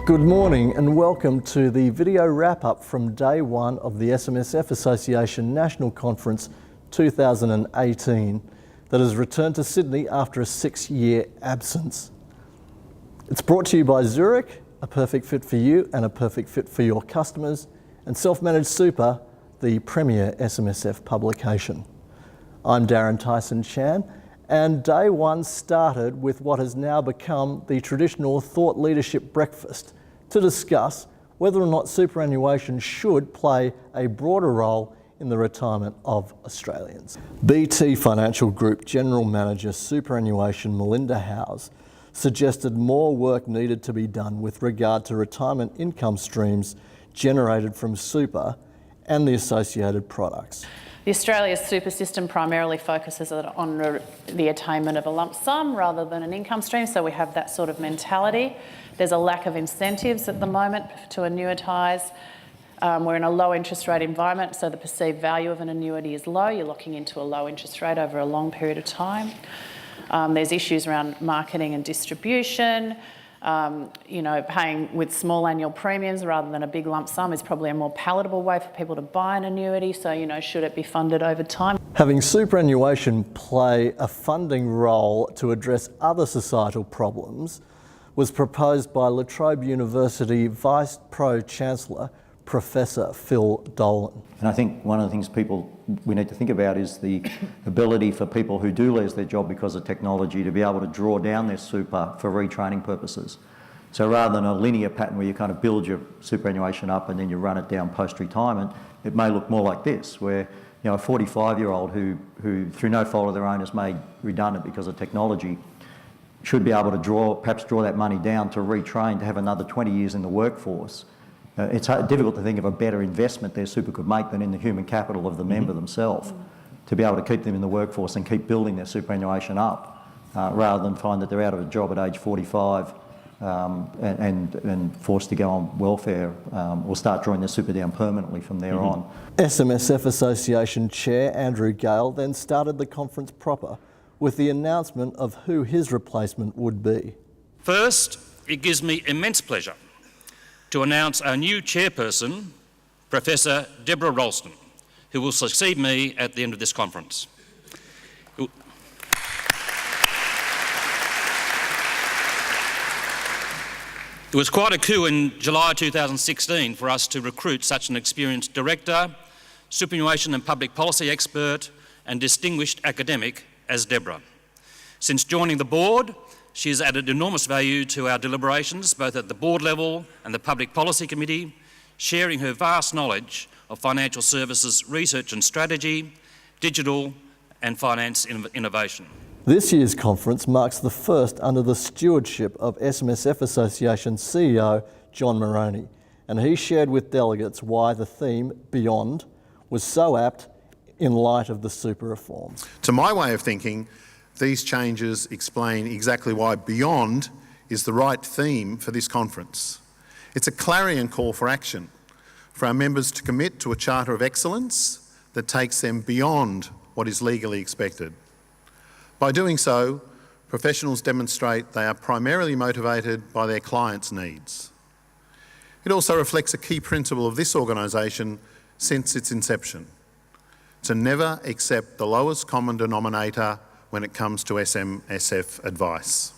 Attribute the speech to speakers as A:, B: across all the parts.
A: Good morning and welcome to the video wrap-up from day one of the SMSF Association National Conference 2018 that has returned to Sydney after a 6-year absence. It's brought to you by Zurich, a perfect fit for you and a perfect fit for your customers, and Self-Managed Super, the premier SMSF publication. I'm Darin Tyson-Chan, and day one started with what has now become the traditional thought leadership breakfast to discuss whether or not superannuation should play a broader role in the retirement of Australians. BT Financial Group General Manager Superannuation Melinda Howes suggested more work needed to be done with regard to retirement income streams generated from super and the associated products.
B: The Australia's super system primarily focuses on the attainment of a lump sum rather than an income stream, so we have that sort of mentality. There's a lack of incentives at the moment to annuitise. We're in a low interest rate environment, so the perceived value of an annuity is low. You're locking into a low interest rate over a long period of time. There's issues around marketing and distribution. Paying with small annual premiums rather than a big lump sum is probably a more palatable way for people to buy an annuity, so should it be funded over time?
A: Having superannuation play a funding role to address other societal problems was proposed by La Trobe University Vice Pro-Chancellor Professor Phil Dolan.
C: And I think one of the things we need to think about is the ability for people who do lose their job because of technology to be able to draw down their super for retraining purposes. So rather than a linear pattern where you kind of build your superannuation up and then you run it down post-retirement, it may look more like this, where a 45-year-old who through no fault of their own is made redundant because of technology should be able to perhaps draw that money down to retrain to have another 20 years in the workforce. It's difficult to think of a better investment their super could make than in the human capital of the member themselves, to be able to keep them in the workforce and keep building their superannuation up, rather than find that they're out of a job at age 45 and forced to go on welfare or start drawing their super down permanently from there on.
A: SMSF Association Chair Andrew Gale then started the conference proper with the announcement of who his replacement would be.
D: First, it gives me immense pleasure to announce our new chairperson, Professor Deborah Ralston, who will succeed me at the end of this conference. It was quite a coup in July 2016 for us to recruit such an experienced director, superannuation and public policy expert, and distinguished academic as Deborah. Since joining the board, she has added enormous value to our deliberations, both at the board level and the Public Policy Committee, sharing her vast knowledge of financial services research and strategy, digital and finance innovation.
A: This year's conference marks the first under the stewardship of SMSF Association CEO John Moroney, and he shared with delegates why the theme, Beyond, was so apt in light of the super reforms.
E: To my way of thinking, these changes explain exactly why Beyond is the right theme for this conference. It's a clarion call for action, for our members to commit to a charter of excellence that takes them beyond what is legally expected. By doing so, professionals demonstrate they are primarily motivated by their clients' needs. It also reflects a key principle of this organisation since its inception: to never accept the lowest common denominator when it comes to SMSF advice.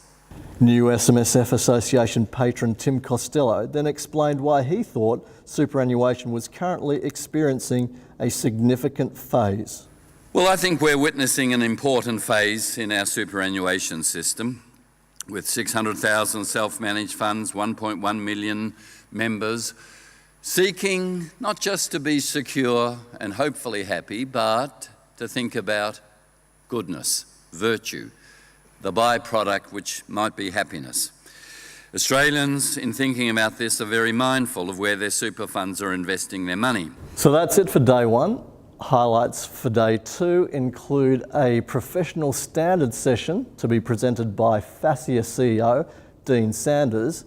A: New SMSF Association patron Tim Costello then explained why he thought superannuation was currently experiencing a significant phase.
F: Well, I think we're witnessing an important phase in our superannuation system, with 600,000 self-managed funds, 1.1 million members, seeking not just to be secure and hopefully happy, but to think about goodness, virtue, the byproduct which might be happiness. Australians, in thinking about this, are very mindful of where their super funds are investing their money.
A: So that's it for day one. Highlights for day two include a professional standards session to be presented by FASIA CEO Dean Sanders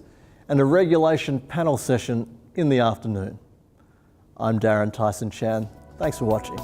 A: and a regulation panel session in the afternoon. I'm Darin Tyson-Chan. Thanks for watching.